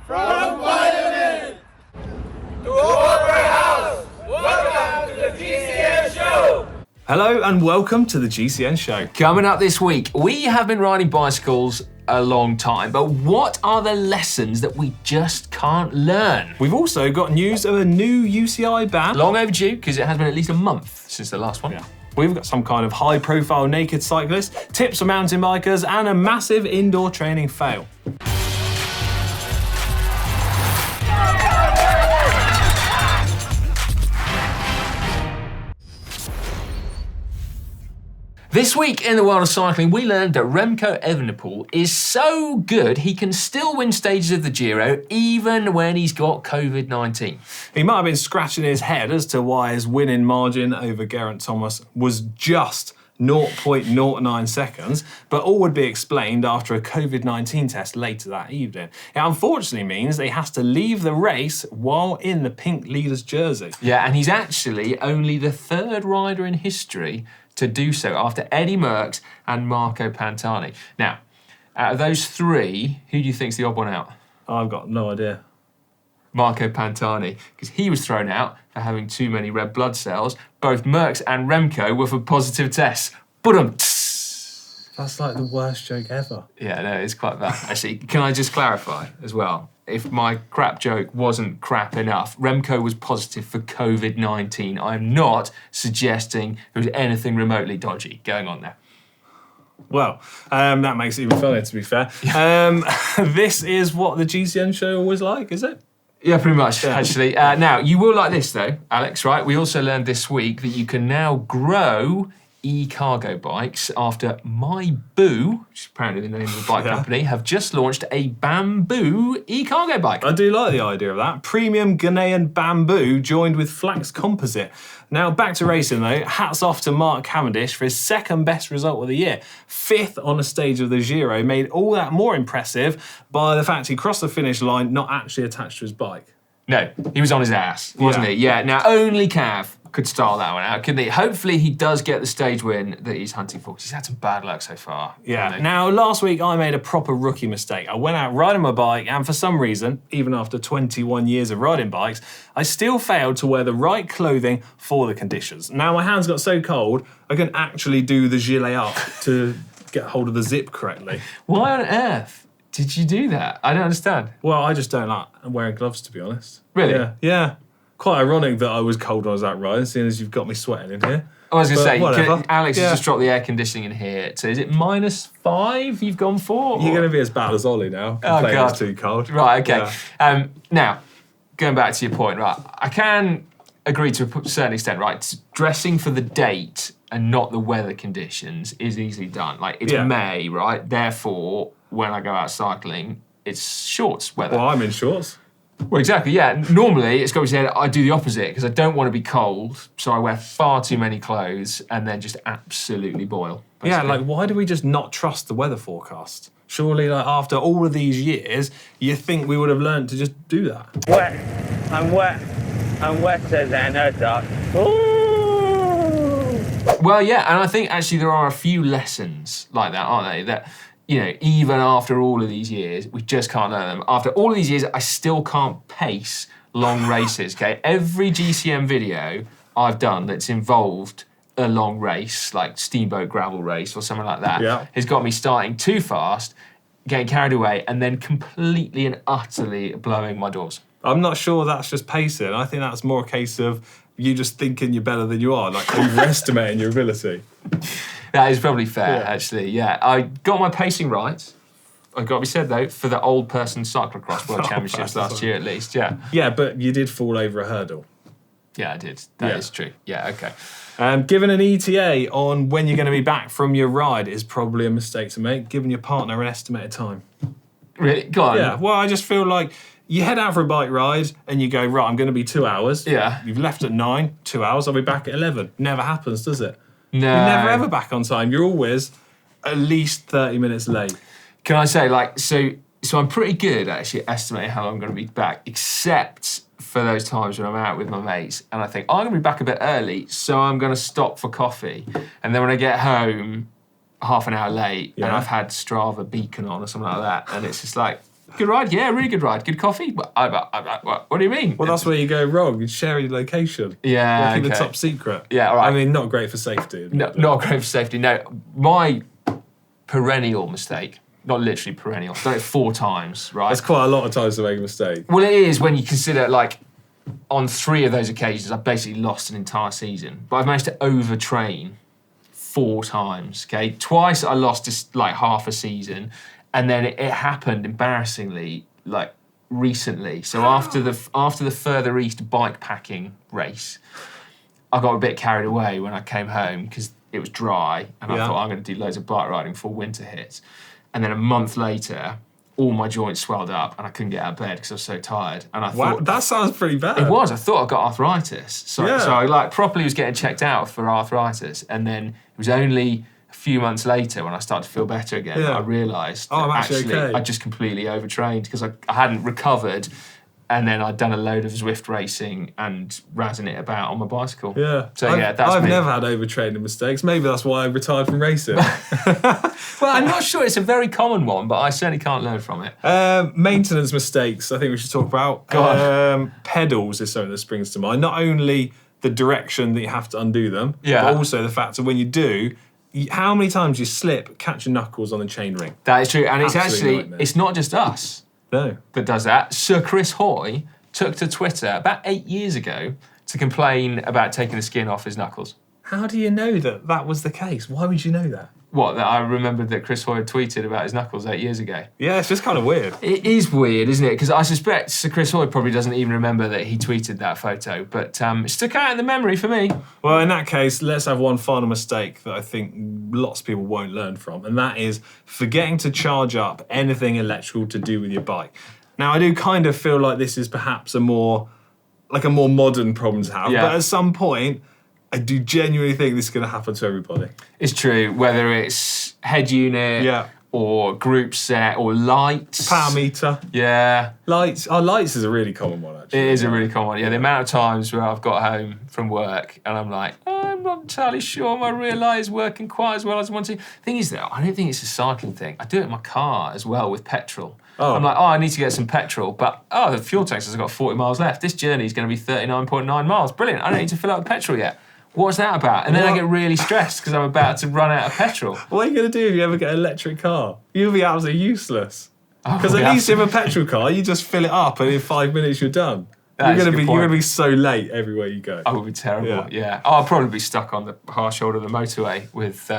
From Vitamin to Opera House, welcome to the GCN Show! Hello and welcome to the GCN Show. Coming up this week, we have been riding bicycles a long time, but what are the lessons that we just can't learn? We've also got news of a new UCI ban. Long overdue, because it has been at least a month since the last one. Yeah. We've got some kind of high-profile naked cyclist, tips for mountain bikers, and a massive indoor training fail. This week in the world of cycling, we learned that Remco Evenepoel is so good he can still win stages of the Giro even when he's got COVID-19. He might have been scratching his head as to why his winning margin over Geraint Thomas was just 0.09 seconds, but all would be explained after a COVID-19 test later that evening. It unfortunately means that he has to leave the race while in the pink leader's jersey. Yeah, and he's actually only the third rider in history to do so, after Eddie Merckx and Marco Pantani. Now, out of those three, who do you think's the odd one out? I've got no idea. Marco Pantani, because he was thrown out for having too many red blood cells. Both Merckx and Remco were for positive tests. That's like the worst joke ever. Yeah, no, it's quite bad. Actually, can I just clarify as well? If my crap joke wasn't crap enough, Remco was positive for COVID-19. I'm not suggesting there was anything remotely dodgy going on there. Well, that makes it even funnier, to be fair. This is what the GCN show was like, is it? Yeah, pretty much, actually. Now, you will like this, though, Alex, right? We also learned this week that you can now grow e-cargo bikes after MyBoo, which is apparently the name of the bike company, have just launched a bamboo e-cargo bike. I do like the idea of that. Premium Ghanaian bamboo joined with flax composite. Now, back to racing though, hats off to Mark Cavendish for his second best result of the year. 5th on a stage of the Giro, made all that more impressive by the fact he crossed the finish line not actually attached to his bike. No, he was on his ass, wasn't he? Yeah, now only Cav could style that one out, couldn't he? Hopefully he does get the stage win that he's hunting for, because he's had some bad luck so far. Yeah. Now, last week I made a proper rookie mistake. I went out riding my bike, and for some reason, even after 21 years of riding bikes, I still failed to wear the right clothing for the conditions. Now my hands got so cold, I couldn't actually do the gilet up to get hold of the zip correctly. Why on earth did you do that? I don't understand. Well, I just don't like wearing gloves, to be honest. Really? Yeah. Quite ironic that I was cold when I was out riding, seeing as you've got me sweating in here. I was going to say, whatever. Alex has just dropped the air conditioning in here. So is it -5 you've gone for? You're going to be as bad as Ollie now. Oh, God. It's too cold. Right, okay. Yeah. Now, going back to your point, right, I can agree to a certain extent, right? Dressing for the date and not the weather conditions is easily done. Like, it's May, right? Therefore, when I go out cycling, it's shorts weather. Well, I'm in shorts. Well, exactly, yeah. Normally, it's got to be said, I do the opposite, because I don't want to be cold, so I wear far too many clothes and then just absolutely boil. Basically. Yeah, like, why do we just not trust the weather forecast? Surely, like, after all of these years, you think we would have learned to just do that. Wet. I'm wet. I'm wetter than a duck. Ooh. Well, yeah, and I think actually there are a few lessons like that, aren't they? That, you know, even after all of these years, we just can't learn them. After all of these years, I still can't pace long races, okay? Every GCN video I've done that's involved a long race, like Steamboat Gravel Race or something like that, has got me starting too fast, getting carried away, and then completely and utterly blowing my doors. I'm not sure that's just pacing. I think that's more a case of you just thinking you're better than you are, like overestimating your ability. That is probably fair, actually, yeah. I got my pacing right. I've got to be said, though, for the old person cyclocross world championships last year, at least, yeah. Yeah, but you did fall over a hurdle. Yeah, I did. That is true. Yeah, okay. Given an ETA on when you're going to be back from your ride is probably a mistake to make, giving your partner an estimated time. Really? Go on. Yeah, well, I just feel like you head out for a bike ride and you go, right, I'm going to be 2 hours. Yeah. You've left at 9, 2 hours, I'll be back at 11. Never happens, does it? No. You're never ever back on time. You're always at least 30 minutes late. Can I say, like, so I'm pretty good at actually estimating how long I'm going to be back, except for those times when I'm out with my mates and I think, I'm going to be back a bit early, so I'm going to stop for coffee. And then when I get home, half an hour late, and I've had Strava Beacon on or something like that, and it's just like, Good ride, yeah, really good ride. Good coffee. What do you mean? Well, that's where you go wrong. You share your location. Yeah, Keep the okay. top secret. Yeah, all right. I mean, not great for safety. No, not great for safety. No, my perennial mistake, not literally perennial, I've done it 4 times, right? That's quite a lot of times to make a mistake. Well, it is when you consider, like, on 3 of those occasions, I basically lost an entire season. But I've managed to overtrain 4 times, okay? Twice I lost just, like, half a season. And then it happened, embarrassingly, like, recently. So after the further east bike packing race, I got a bit carried away when I came home because it was dry. And I thought, I'm going to do loads of bike riding before winter hits. And then a month later, all my joints swelled up and I couldn't get out of bed because I was so tired. And I thought, that sounds pretty bad. it was. I thought I got arthritis. So I like properly was getting checked out for arthritis. And then it was only a few months later when I started to feel better again, I realised that I'm actually okay. I just completely overtrained because I hadn't recovered. And then I'd done a load of Zwift racing and razzing it about on my bicycle. Yeah. So that's I've me. never had overtraining mistakes. Maybe that's why I retired from racing. Well, I'm not sure it's a very common one, but I certainly can't learn from it. Maintenance mistakes, I think we should talk about. Go on. Pedals is something that springs to mind. Not only the direction that you have to undo them, Yeah. but also the fact that when you do, how many times you slip, catch your knuckles on the chainring. That is true. And it's Absolute actually, nightmare. it's not just us No. that does that. Sir Chris Hoy took to Twitter about 8 years ago to complain about taking the skin off his knuckles. How do you know that that was the case? Why would you know that? What, that I remembered that Chris Hoy had tweeted about his knuckles 8 years ago. Yeah, it's just kind of weird. It is weird, isn't it? Because I suspect Sir Chris Hoy probably doesn't even remember that he tweeted that photo, but it stuck out in the memory for me. Well, in that case, let's have one final mistake that I think lots of people won't learn from, and that is forgetting to charge up anything electrical to do with your bike. Now, I do kind of feel like this is perhaps a more modern problem to have, but at some point, I do genuinely think this is going to happen to everybody. It's true, whether it's head unit or group set or lights. Power meter. Yeah. Lights. Oh, lights is a really common one, actually. It is a really common one. Yeah, the amount of times where I've got home from work and I'm like, I'm not entirely sure my rear light is working quite as well as I want to. Thing is, though, I don't think it's a cycling thing. I do it in my car as well with petrol. Oh. I'm like, I need to get some petrol, but the fuel tank says I've got 40 miles left. This journey is going to be 39.9 miles. Brilliant. I don't need to fill up the petrol yet. What's that about? And then I get really stressed because I'm about to run out of petrol. What are you going to do if you ever get an electric car? You'll be absolutely useless. Because Oh, at least you have a petrol car, you just fill it up and in 5 minutes you're done. That is a You're good going to point. be so late everywhere you go. I would be terrible. Yeah. Yeah. I'll probably be stuck on the harsh shoulder of the motorway with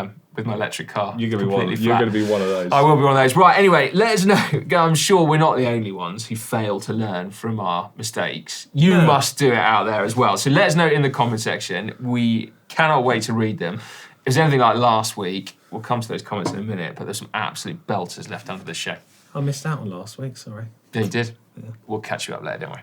my electric car. You're going to be completely one. flat. You're going to be one of those. I will be one of those. Right, anyway, let us know. I'm sure we're not the only ones who fail to learn from our mistakes. You must do it out there as well. So let us know in the comment section. We cannot wait to read them. If there's anything like last week, we'll come to those comments in a minute, but there's some absolute belters left under the show. I missed out on last week, sorry. Yeah, you did? Yeah. We'll catch you up later, don't worry.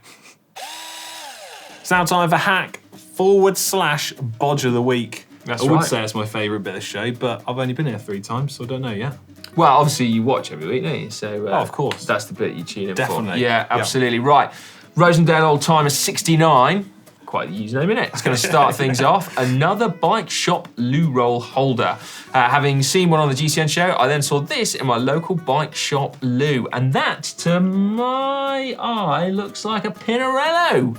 It's now time for hack/bodge of the week. That's I would right. say it's my favourite bit of the show, but I've only been here 3 times, so I don't know yet. Well, obviously you watch every week, don't you? So of course. That's the bit you tune in Definitely. for. Yeah, absolutely. Right. Rosendale Old Timer 69. Quite the username, isn't it? It's going to start things off. Another bike shop loo roll holder. Having seen one on the GCN show, I then saw this in my local bike shop loo. And that, to my eye, looks like a Pinarello.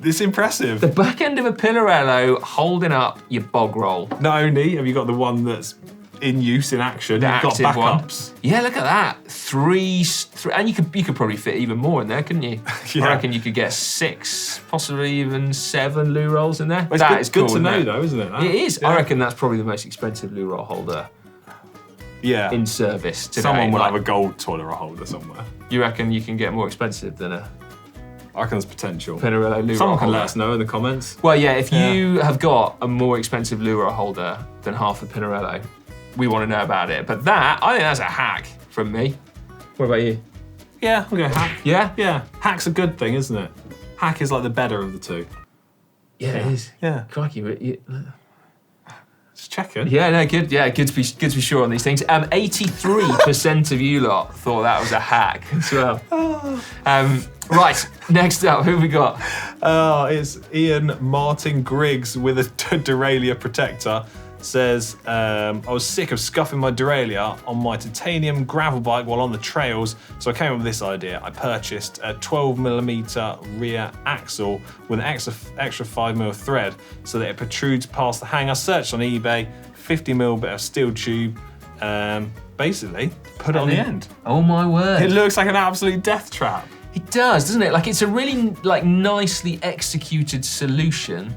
It's impressive. The back end of a Pinarello holding up your bog roll. Not only have you got the one that's in use, in action, The you've got active one. backups. Yeah, look at that. Three, and you could probably fit even more in there, couldn't you? Yeah. I reckon you could get 6, possibly even 7 loo rolls in there. Well, That it's is good cool, to know, isn't it? though, isn't it? It is. Yeah. I reckon that's probably the most expensive loo roll holder Yeah. in service today. Someone will Like, have a gold toilet roll holder somewhere. You reckon you can get more expensive than a I reckon there's potential. Pinarello loo roll Someone can holder? let us know in the comments. Well, yeah, if you have got a more expensive loo roll holder than half a Pinarello, we want to know about it. But I think that's a hack from me. What about you? Yeah, we'll go hack. Yeah? Yeah, hack's a good thing, isn't it? Hack is like the better of the two. Yeah, it is. Yeah. Crikey, Just checking. yeah, no, good. Yeah, good to be sure on these things. 83% of you lot thought that was a hack as well. Right, next up, who have we got? Oh, it's Ian Martin Griggs with a derailleur protector. says, I was sick of scuffing my derailleur on my titanium gravel bike while on the trails, so I came up with this idea. I purchased a 12mm rear axle with an extra 5mm thread so that it protrudes past the hang. I searched on eBay, 50mm bit of steel tube, basically put it on the end. Oh my word. It looks like an absolute death trap. It does, doesn't it? Like it's a really nicely executed solution.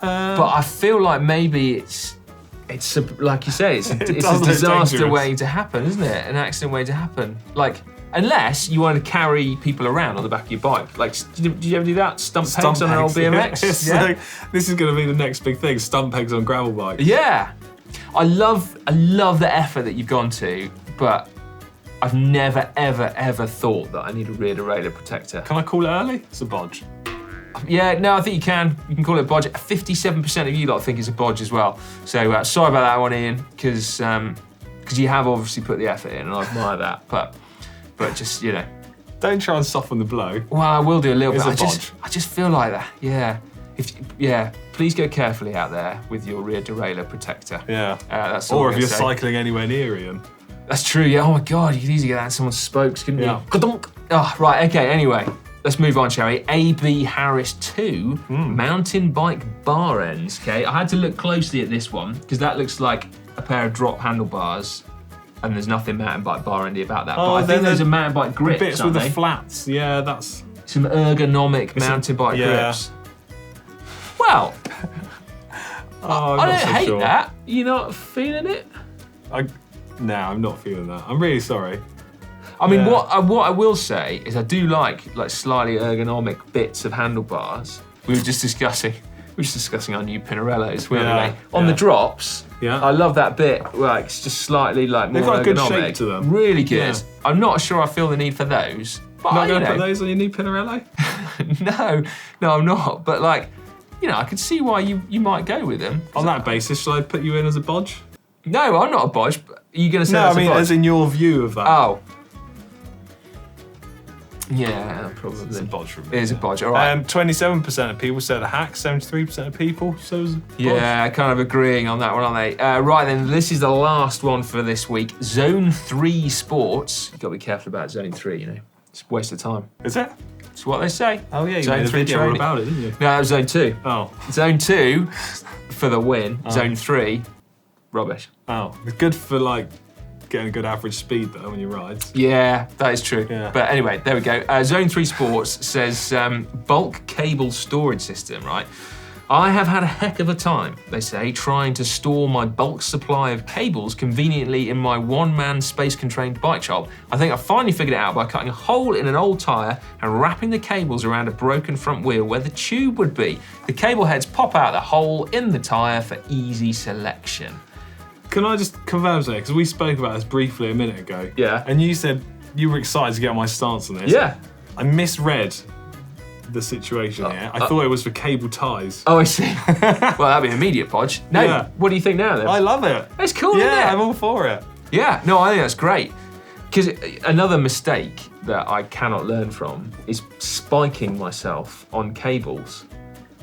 But I feel like maybe it's like you say, it's a disaster dangerous. waiting to happen, isn't it? An accident waiting to happen. Like, unless you want to carry people around on the back of your bike. Like, did you ever do that? Stump pegs on an old BMX? Yeah. Like, this is going to be the next big thing, stump pegs on gravel bikes. Yeah. I love the effort that you've gone to, but I've never, ever, ever thought that I need a rear derailleur protector. Can I call it early? It's a bodge. Yeah, no, I think you can. You can call it a bodge. 57% of you lot think it's a bodge as well. So sorry about that one, Ian, because you have obviously put the effort in, and I admire that. But just, you know. Don't try and soften the blow. Well, I will do a little It's bit. a bodge. I just feel like that. Yeah. Please go carefully out there with your rear derailleur protector. Yeah. That's all or I'm if you're gonna say. cycling anywhere near Ian. That's true. Yeah. Oh my God, you could easily get that in someone's spokes, couldn't Yeah. you? Ka-dunk. Oh, right. Okay. Anyway. Let's move on, shall we? AB Harris 2 mountain bike bar ends. Okay, I had to look closely at this one because that looks like a pair of drop handlebars, and there's nothing mountain bike bar endy about that. But I think those are mountain bike grips, Bits aren't with they? the flats. Yeah, that's. Some ergonomic mountain bike grips. Well, Oh, I I'm not don't so hate sure. that. You're not feeling it? No, I'm not feeling that. I'm really sorry. I mean, Yeah. what I will say is I do like slightly ergonomic bits of handlebars. We were just discussing our new Pinarellos, weren't Yeah, we? On the yeah. drops. Yeah. I love that bit where it's just slightly more They've got a good ergonomic. shape to them. Really good. Yeah. I'm not sure I feel the need for those. But Not you going to know, put those on your new Pinarello? no, I'm not. But I could see why you might go with them. On that basis, shall I put you in as a bodge? No, I'm not a bodge. Are you going to say No, that's I mean a bodge? as in your view of that. Oh. Yeah, probably. It's a bodge from me. It is a bodge, all right. 27% of people said a hack, 73% of people says a bodge. Yeah, kind of agreeing on that one, aren't they? Right then, this is the last one for this week. Zone 3 sports. You've got to be careful about Zone 3, you know. It's a waste of time. Is it? It's what they say. Oh yeah, you Zone made a 3 video training. about it, didn't you? No, that was Zone 2. Oh. Zone 2 for the win. Zone 3, rubbish. Oh. It's good for getting a good average speed though when you ride. Yeah, that is true. Yeah. But anyway, there we go. Zone 3 Sports says bulk cable storage system, right? I have had a heck of a time, they say, trying to store my bulk supply of cables conveniently in my one-man space-constrained bike shop. I think I finally figured it out by cutting a hole in an old tyre and wrapping the cables around a broken front wheel where the tube would be. The cable heads pop out the hole in the tyre for easy selection. Can I just confirm something? Because we spoke about this briefly a minute ago. Yeah. And you said you were excited to get my stance on this. Yeah. I misread the situation here. I thought it was for cable ties. Oh, I see. Well, that'd be an immediate podge. No, Yeah. what do you think now then? I love it. It's cool, isn't it? Yeah, I'm all for it. Yeah, no, I think that's great. Because another mistake that I cannot learn from is spiking myself on cables.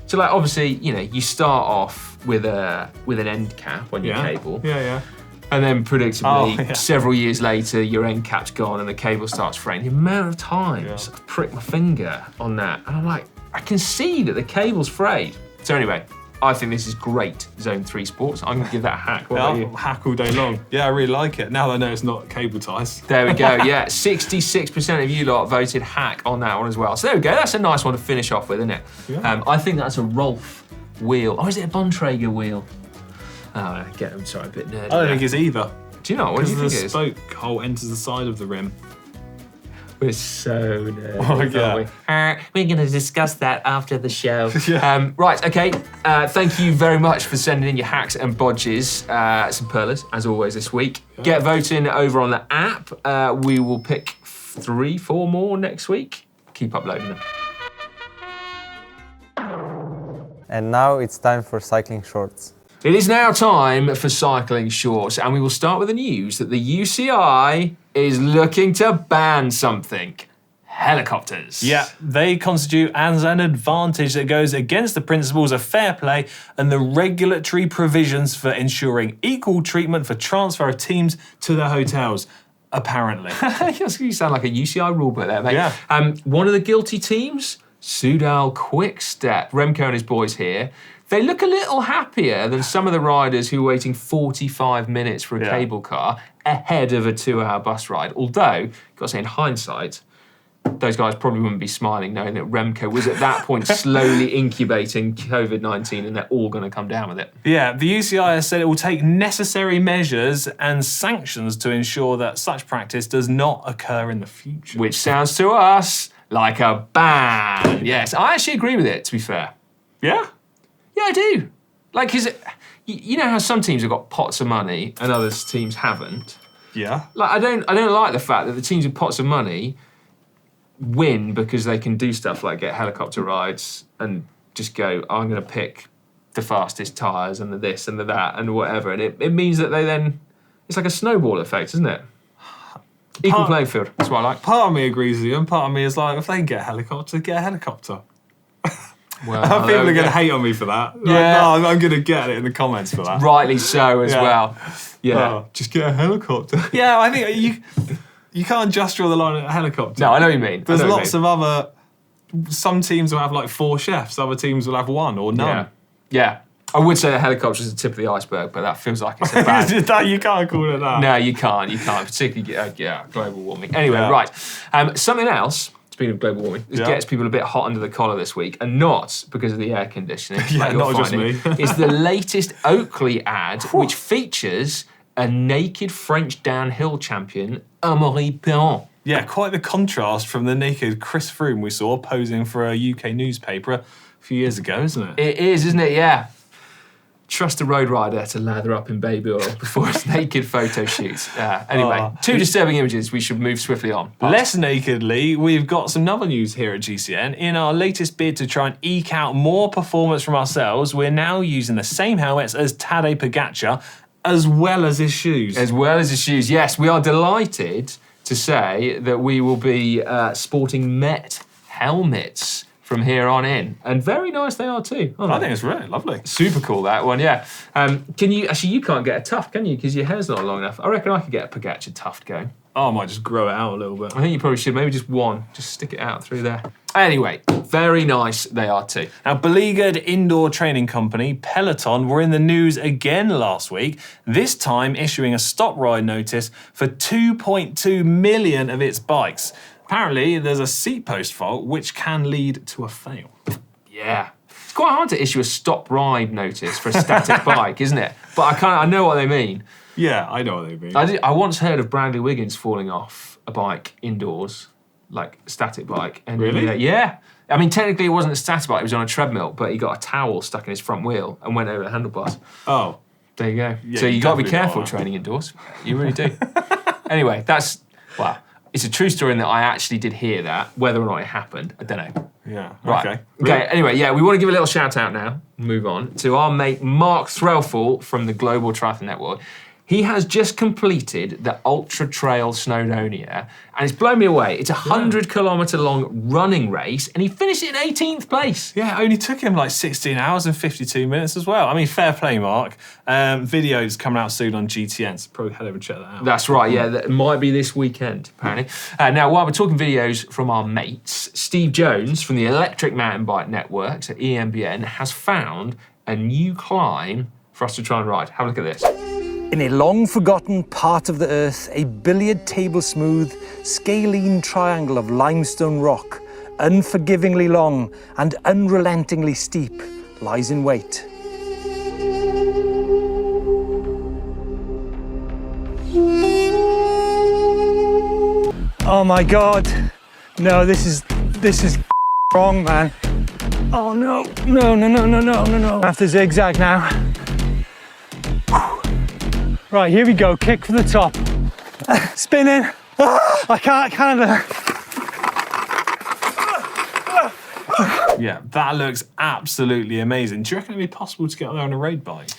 So obviously, you start off with an end cap on your cable. Yeah. And then predictably, Oh, yeah. several years later, your end cap's gone and the cable starts fraying. The amount of times I've pricked my finger on that, and I'm like, I can see that the cable's frayed. So anyway, I think this is great, Zone 3 Sports. I'm gonna give that a hack. What about you? I'll hack all day long. Yeah, I really like it. Now that I know it's not cable ties. There we go, yeah. 66% of you lot voted hack on that one as well. So there we go, that's a nice one to finish off with, isn't it? Yeah. I think that's a Rolf wheel. Or is it a Bontrager wheel? Oh, I'm sorry, a bit nerdy. I don't think it's either. Do you know? What do you Because think the it is? spoke hole enters the side of the rim. We're so nerdy, Oh, yeah. aren't we? We're going to discuss that after the show. Yeah. Right, okay. Thank you very much for sending in your hacks and bodges. Some perlers, as always, this week. Get voting over on the app. We will pick 3, 4 more next week. Keep uploading them. And now it's time for cycling shorts. It is now time for cycling shorts, and we will start with the news that the UCI is looking to ban something. helicopters. Yeah, they constitute as an advantage that goes against the principles of fair play and the regulatory provisions for ensuring equal treatment for transfer of teams to their hotels. Apparently. You sound like a UCI rulebook there, mate. Yeah. One of the guilty teams, Soudal Quickstep. Remco and his boys here. They look a little happier than some of the riders who were waiting 45 minutes for a cable car ahead of a 2-hour bus ride. Although, got to say, in hindsight, those guys probably wouldn't be smiling knowing that Remco was at that point slowly incubating COVID-19 and they're all going to come down with it. Yeah, the UCI has said it will take necessary measures and sanctions to ensure that such practice does not occur in the future. Which sounds to us like a ban. Yes, I actually agree with it, to be fair. Yeah? Yeah, I do. Like, because you know how some teams have got pots of money and other teams haven't? Yeah. Like, I don't like the fact that the teams with pots of money win because they can do stuff like get helicopter rides and just go, I'm going to pick the fastest tyres and the this and the that and whatever. And it means that they then, it's like a snowball effect, isn't it? Equal playing field, that's what I like. Part of me agrees with you and part of me is like, if they can get a helicopter, get a helicopter. Well, People are going to hate on me for that. Yeah. Like, no, I'm going to get it in the comments for that. Rightly so as well. Yeah. Oh, just get a helicopter. Yeah, I think you can't just draw the line at a helicopter. No, I know what you mean. There's lots of other... Some teams will have like 4 chefs, other teams will have 1 or none. Yeah. I would say a helicopter is the tip of the iceberg, but that feels like it's a bad... You can't call it that. No, you can't, particularly, global warming. Anyway, right. Something else, speaking of global warming, this gets people a bit hot under the collar this week, and not because of the air conditioning. Yeah, not just me. It's the latest Oakley ad, which features a naked French downhill champion, Amaury Perrin. Yeah, quite the contrast from the naked Chris Froome we saw posing for a UK newspaper a few years ago, isn't it? It is, isn't it? Yeah. Trust a road rider to lather up in baby oil before his naked photo shoot. Anyway, 2 disturbing images. We should move swiftly on. Less nakedly, we've got some other news here at GCN. In our latest bid to try and eke out more performance from ourselves, we're now using the same helmets as Tadej Pogacar, as well as his shoes. As well as his shoes, yes. We are delighted to say that we will be sporting Met helmets from here on in. And very nice they are too. I think it's really lovely. Super cool, that one, yeah. Can you, actually you can't get a tuft, can you? Because your hair's not long enough. I reckon I could get a Pogacar tuft going. Oh, I might just grow it out a little bit. I think you probably should, maybe just one. Just stick it out through there. Anyway, very nice they are too. Now, beleaguered indoor training company Peloton were in the news again last week, this time issuing a stop ride notice for 2.2 million of its bikes. Apparently, there's a seat post fault which can lead to a fail. Yeah. It's quite hard to issue a stop ride notice for a static bike, isn't it? But I know what they mean. Yeah, I know what they mean. I once heard of Bradley Wiggins falling off a bike indoors, like a static bike. And really? Yeah. I mean, technically it wasn't a static bike, it was on a treadmill, but he got a towel stuck in his front wheel and went over the handlebars. Oh. There you go. Yeah, so you got to be definitely careful not. training indoors. You really do. Anyway, wow. It's a true story in that I actually did hear that. Whether or not it happened, I don't know. Yeah, Right. Okay, anyway, we want to give a little shout out now, move on, to our mate Mark Threlfall from the Global Triathlon Network. He has just completed the Ultra Trail Snowdonia, and it's blown me away. It's a 100-kilometre long running race, and he finished it in 18th place. Yeah, it only took him like 16 hours and 52 minutes as well. I mean, fair play, Mark. Video's coming out soon on GTN, so probably head over and check that out. That's right, yeah, that might be this weekend, apparently. Now, while we're talking videos from our mates, Steve Jones from the Electric Mountain Bike Network, so EMBN, has found a new climb for us to try and ride. Have a look at this. In a long-forgotten part of the earth, a billiard table-smooth, scalene triangle of limestone rock, unforgivingly long and unrelentingly steep, lies in wait. Oh my God! No, this is wrong, man. Oh no! No! I have to zigzag now. Right, here we go, kick from the top. Spinning. I can't. Yeah, that looks absolutely amazing. Do you reckon it'd be possible to get there on a road bike?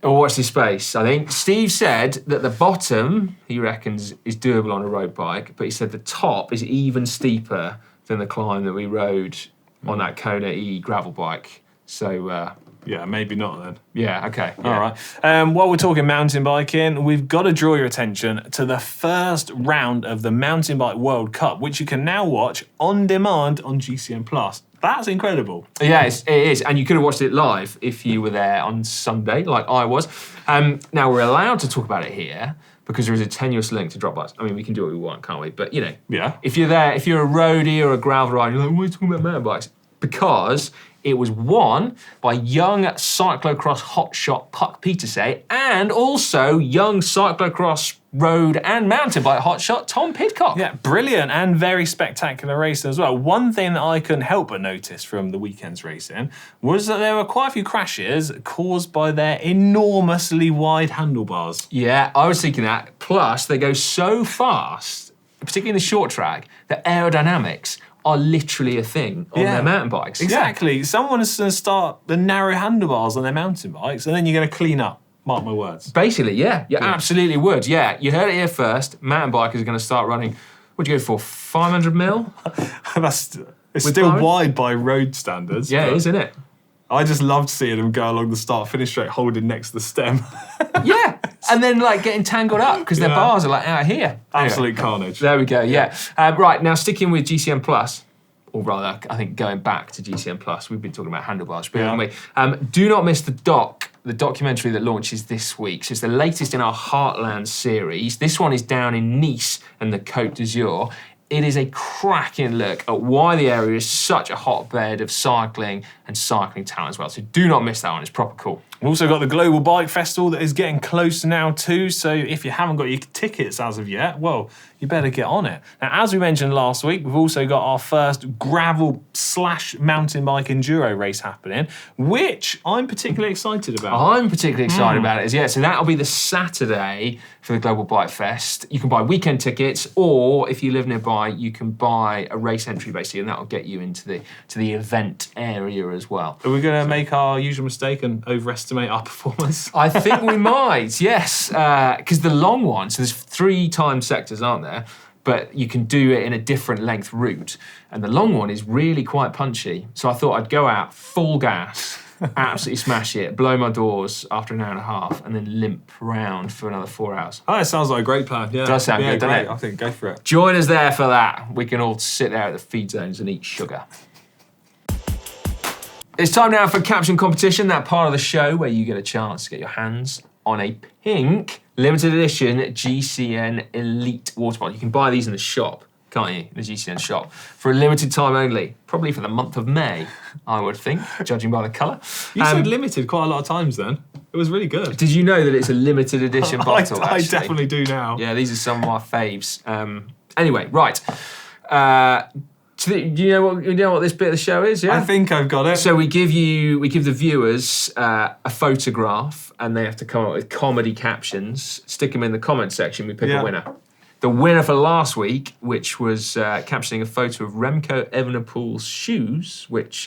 Oh, watch this space. I think Steve said that the bottom, he reckons, is doable on a road bike, but he said the top is even steeper than the climb that we rode on that Kona E gravel bike. So, yeah, maybe not then. yeah, okay. Yeah. All right. While we're talking mountain biking, we've got to draw your attention to the first round of the Mountain Bike World Cup, which you can now watch on demand on GCN Plus. That's incredible. Yeah, it is. And you could have watched it live if you were there on Sunday, like I was. Now, we're allowed to talk about it here because there is a tenuous link to Dropbox. I mean, we can do what we want, can't we? But, you know, Yeah. if you're there, if you're a roadie or a gravel rider, you're like, why are you talking about mountain bikes? Because it was won by young cyclocross hotshot Puck Petersay and also young cyclocross road and mountain bike hotshot Tom Pidcock. Yeah, brilliant and very spectacular racing as well. One thing that I couldn't help but notice from the weekend's racing was that there were quite a few crashes caused by their enormously wide handlebars. Yeah, I was thinking that. Plus, they go so fast, particularly in the short track, that aerodynamics are literally a thing on their mountain bikes. Exactly. Someone is going to start the narrow handlebars on their mountain bikes and then you're going to clean up. Mark my words. Basically, yeah. You absolutely would. Yeah, you heard it here first. Mountain bikers are going to start running, what'd you go for, 500 mil? It's With still Byron? wide by road standards. Yeah, but it is, isn't it? I just loved seeing them go along the start-finish straight holding next to the stem. Yeah, and then like getting tangled up because their Yeah. bars are like out here. Absolute carnage. There we go, yeah. Right, now sticking with GCN Plus, or rather, I think going back to GCN Plus, we've been talking about handlebars, haven't we? Do not miss the documentary that launches this week. So it's the latest in our Heartland series. This one is down in Nice and the Côte d'Azur. It is a cracking look at why the area is such a hotbed of cycling and cycling talent as well. So do not miss that one, it's proper cool. We've also got the Global Bike Festival that is getting close now too, so if you haven't got your tickets as of yet, well, you better get on it. Now, as we mentioned last week, we've also got our first gravel/mountain bike enduro race happening, which I'm particularly excited about. I'm particularly excited about it. So that'll be the Saturday for the Global Bike Fest. You can buy weekend tickets, or if you live nearby, you can buy a race entry basically, and that'll get you into the event area as well. Are we going to make our usual mistake and overestimate our performance? I think we might, yes, because the long one. So there's 3 time sectors, aren't there? But you can do it in a different length route, and the long one is really quite punchy. So I thought I'd go out full gas. Absolutely smash it, blow my doors after an hour and a half, and then limp round for another 4 hours. Oh, that sounds like a great plan. Yeah, Does sound good, doesn't great. it? I think go for it. Join us there for that. We can all sit there at the feed zones and eat sugar. It's time now for Caption Competition, that part of the show where you get a chance to get your hands on a pink limited edition GCN Elite water bottle. You can buy these in the shop, can't you? The GCN shop. For a limited time only. Probably for the month of May, I would think, judging by the colour. You said limited quite a lot of times then. It was really good. Did you know that it's a limited edition bottle, I actually? definitely do now. Yeah, these are some of my faves. Anyway, right. Do you know what this bit of the show is? Yeah, I think I've got it. So we give the viewers a photograph, and they have to come up with comedy captions. Stick them in the comment section. We pick a winner. The winner for last week, which was captioning a photo of Remco Evenepoel's shoes, which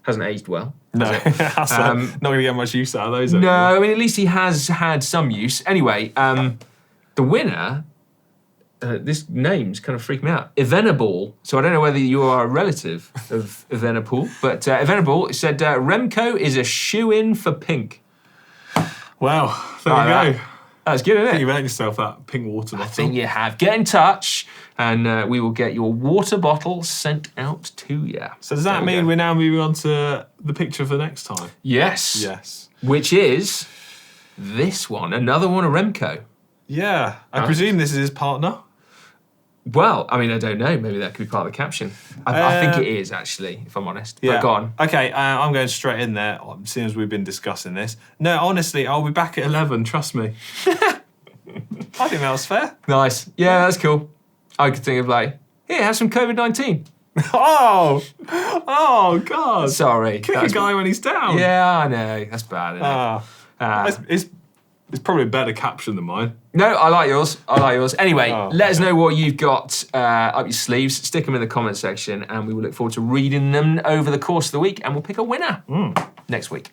hasn't aged well. No, not going to get much use out of those. No, I mean at least he has had some use. Anyway, the winner. This name's kind of freaked me out. Evenepoel. So I don't know whether you are a relative of Evenepoel, but Evenepoel said Remco is a shoe-in for pink. Well, there you go. That's good, isn't it? You've earned yourself that pink water bottle. I think you have. Get in touch, and we will get your water bottle sent out to you. So does that mean we're now moving on to the picture for next time? Yes. Yes. Which is this one, another one of Remco. Yeah. I presume this is his partner. Well, I mean, I don't know. Maybe that could be part of the caption. I think it is, actually, if I'm honest. Yeah. But go on. Okay, I'm going straight in there, seeing as we've been discussing this. No, honestly, I'll be back at 11, trust me. I think that was fair. Nice. Yeah, that's cool. I could think of like, here, have some COVID-19. Oh, God. Sorry. Kick a guy when he's down. Yeah, I know. That's bad, isn't it? It's probably a better caption than mine. No, I like yours. Anyway, let us know what you've got up your sleeves. Stick them in the comment section, and we will look forward to reading them over the course of the week, and we'll pick a winner next week.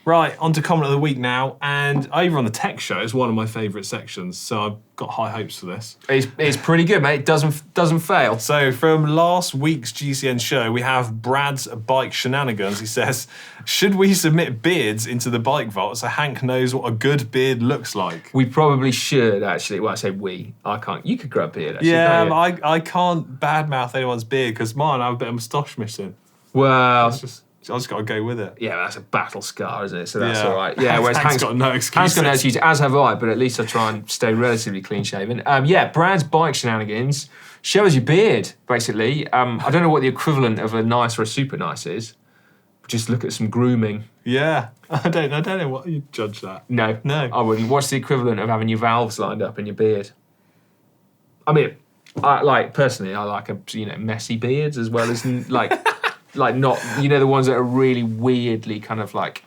Right, on to comment of the week now, and over on the tech show is one of my favourite sections, so I've got high hopes for this. It's pretty good, mate. It doesn't fail. So from last week's GCN show, we have Brad's bike shenanigans. He says, should we submit beards into the bike vault so Hank knows what a good beard looks like? We probably should, actually. Well, I say we. I can't. You could grow a beard, actually. Yeah, can't you? but I can't badmouth anyone's beard because mine, I have a bit of moustache missing. Well, I just got to go with it. yeah, that's a battle scar, isn't it? So that's Yeah. all right. Yeah, whereas Hank's got no excuses. Hank's got no excuse, as have I, but at least I try and stay relatively clean shaven. Yeah, Brad's bike shenanigans. Show us your beard, basically. I don't know what the equivalent of a nice or a super nice is. Just look at some grooming. Yeah, I don't know what you judge that. No, I wouldn't. What's the equivalent of having your valves lined up in your beard? I mean, personally, I like messy beards as well as like not, the ones that are really weirdly kind of like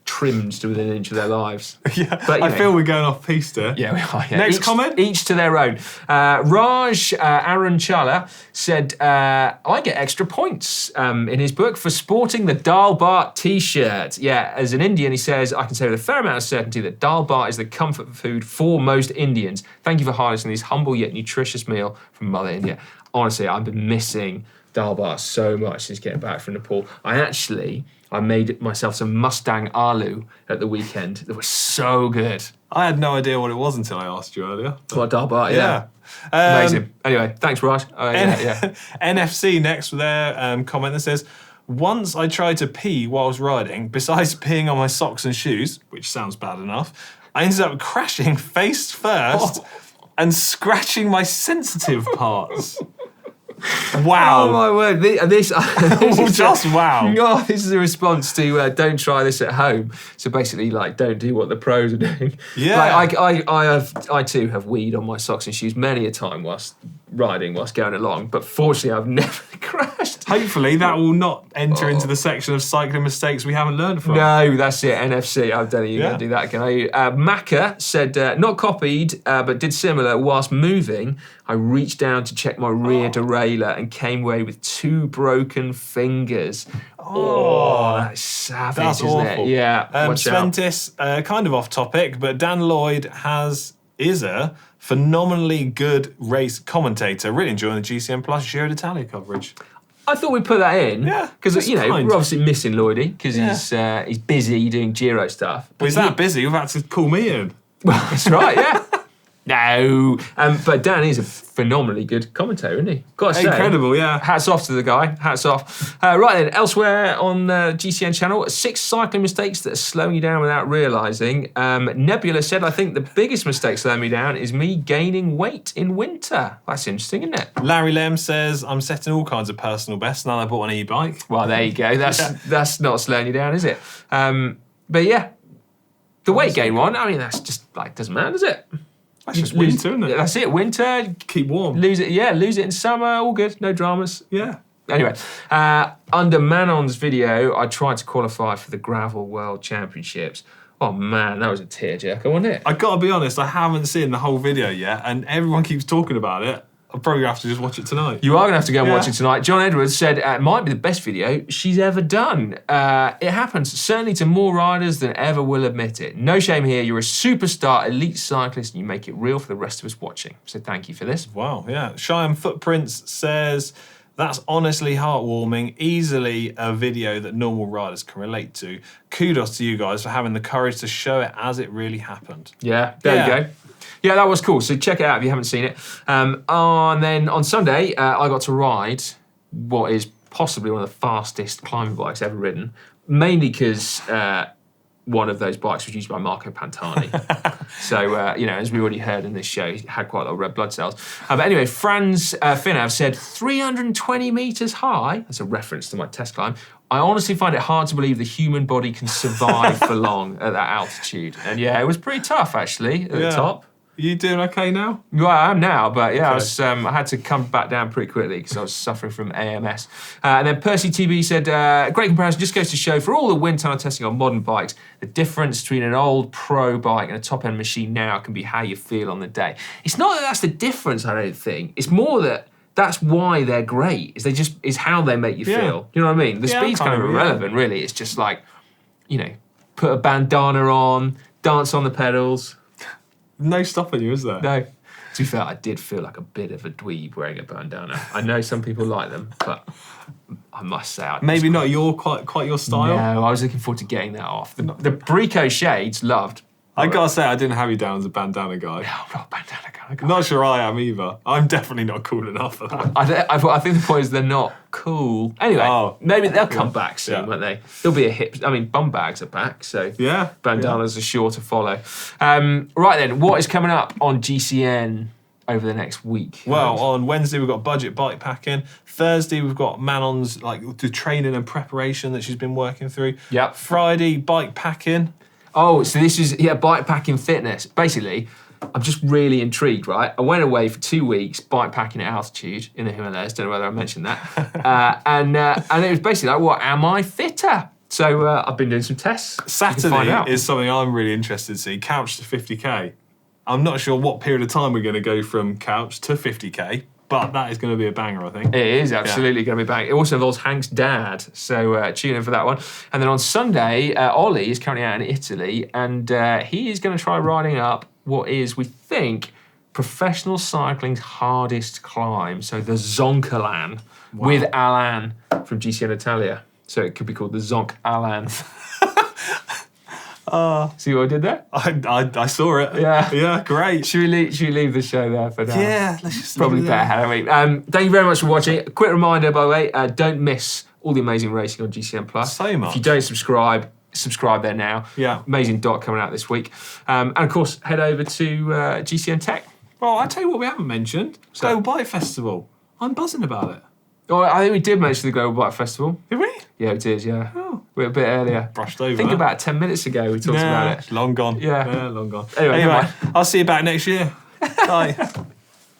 trimmed to within an inch of their lives. Yeah, But, I feel we're going off piste here. Yeah, we are. Yeah. Next comment? Each to their own. Raj Aaron Chala said, I get extra points in his book for sporting the Dal Bhat t-shirt. Yeah, as an Indian, he says, I can say with a fair amount of certainty that Dal Bhat is the comfort food for most Indians. Thank you for harnessing this humble yet nutritious meal from Mother India. Honestly, I've been missing Dal Bhat so much since getting back from Nepal. I made myself some Mustang aloo at the weekend. They were so good. I had no idea what it was until I asked you earlier. What, Dal Bhat? Yeah. Amazing. Anyway, thanks, Raj. NFC next with their comment that says, once I tried to pee whilst riding, besides peeing on my socks and shoes, which sounds bad enough, I ended up crashing face first and scratching my sensitive parts. Wow. Oh my word. This Just wow. Oh, this is a response to don't try this at home. So basically, don't do what the pros are doing. Yeah. I too have weed on my socks and shoes many a time whilst going along, but fortunately I've never crashed. Hopefully that will not enter into the section of cycling mistakes we haven't learned from. No, that's it. NFC. I don't think you're going to do that, can I? Macca said, not copied, but did similar. Whilst moving, I reached down to check my rear derailleur and came away with 2 broken fingers. Oh, that's savage, That's isn't awful. it? Yeah. Watch out. Sventis, kind of off topic, but Dan Lloyd is a phenomenally good race commentator. Really enjoying the GCN Plus Giro d'Italia coverage. I thought we'd put that in. Yeah, Because, that's kind. we're obviously missing Lloydie because he's busy doing Giro stuff. Well, he's that busy, we've had to call me in. Well, that's right, yeah. No. But Dan is a phenomenally good commentator, isn't he? Got to say. Incredible, yeah. Hats off to the guy. Hats off. Right then, elsewhere on the GCN channel, 6 cycling mistakes that are slowing you down without realising. Nebula said, I think the biggest mistake slowing me down is me gaining weight in winter. That's interesting, isn't it? Larry Lem says, I'm setting all kinds of personal bests now that I bought an e-bike. Well, there you go. That's not slowing you down, is it? But yeah, the weight gain one, I mean, that's just doesn't matter, does it? That's just winter, isn't it? That's it, winter. Keep warm. Lose it in summer, all good, no dramas. Yeah. Anyway, under Manon's video, I tried to qualify for the Gravel World Championships. Oh man, that was a tearjerker, wasn't it? I gotta be honest, I haven't seen the whole video yet, and everyone keeps talking about it. I'll probably have to just watch it tonight. You are going to have to go and watch it tonight. John Edwards said it might be the best video she's ever done. It happens certainly to more riders than ever will admit it. No shame here. You're a superstar elite cyclist and you make it real for the rest of us watching. So thank you for this. Wow, yeah. Cheyenne Footprints says, that's honestly heartwarming, easily a video that normal riders can relate to. Kudos to you guys for having the courage to show it as it really happened. Yeah, there you go. Yeah, that was cool. So check it out if you haven't seen it. And then on Sunday, I got to ride what is possibly one of the fastest climbing bikes ever ridden, mainly because one of those bikes was used by Marco Pantani. So, as we already heard in this show, he had quite a lot of red blood cells. But anyway, Franz Finav said, 320 metres high, that's a reference to my test climb. I honestly find it hard to believe the human body can survive for long at that altitude. And yeah, it was pretty tough actually at the top. You doing okay now? Well, I am now, but yeah, okay. I had to come back down pretty quickly because I was suffering from AMS. And then Percy TB said, great comparison, just goes to show for all the wind tunnel testing on modern bikes, the difference between an old pro bike and a top-end machine now can be how you feel on the day. It's not that that's the difference, I don't think. It's more that that's why they're great, is how they make you feel. You know what I mean? The speed's kind of irrelevant, really. It's just put a bandana on, dance on the pedals. No stopping you, is there? No. To be fair, I did feel like a bit of a dweeb wearing a bandana. I know some people like them, but I must say, Maybe not quite your style. No, I was looking forward to getting that off. The Brico shades, loved. I gotta say, I didn't have you down as a bandana guy. No, I'm not a bandana guy. Not sure I am either. I'm definitely not cool enough for that. I think the point is they're not cool. Anyway, maybe they'll come back soon, won't they? There'll be a hip. I mean, bum bags are back, so bandanas are sure to follow. Right then, what is coming up on GCN over the next week? Well, on Wednesday we've got budget bike packing. Thursday we've got Manon's the training and preparation that she's been working through. Yep. Friday bike packing. Oh, so this is bike packing fitness. Basically, I'm just really intrigued, right? I went away for 2 weeks bike packing at altitude in the Himalayas. Don't know whether I mentioned that. And it was basically like, what, am I fitter? So I've been doing some tests. Saturday is something I'm really interested to see. Couch to 50k. I'm not sure what period of time we're going to go from couch to 50k, but that is going to be a banger, I think. It is absolutely going to be banger. It also involves Hank's dad, so tune in for that one. And then on Sunday, Ollie is currently out in Italy, and he is going to try riding up what is, we think, professional cycling's hardest climb. So the Zoncolan with Alan from GCN Italia. So it could be called the Zonk Alan. See what I did there? I saw it. Yeah, great. Should we leave the show there for now? Yeah, let's just probably better, haven't we? Thank you very much for watching. A quick reminder, by the way, don't miss all the amazing racing on GCN Plus. So much. If you don't subscribe there now. Yeah. Amazing doc coming out this week. And of course, head over to GCN Tech. Well, I tell you what we haven't mentioned. Global Bike Festival. I'm buzzing about it. Oh, I think we did mention the Global Bike Festival. Did we? Yeah, we did, yeah. Oh. We're a bit earlier. Brushed over. I think about 10 minutes ago we talked about it. It's long gone. Yeah. Long gone. Anyway, I'll see you back next year. Bye.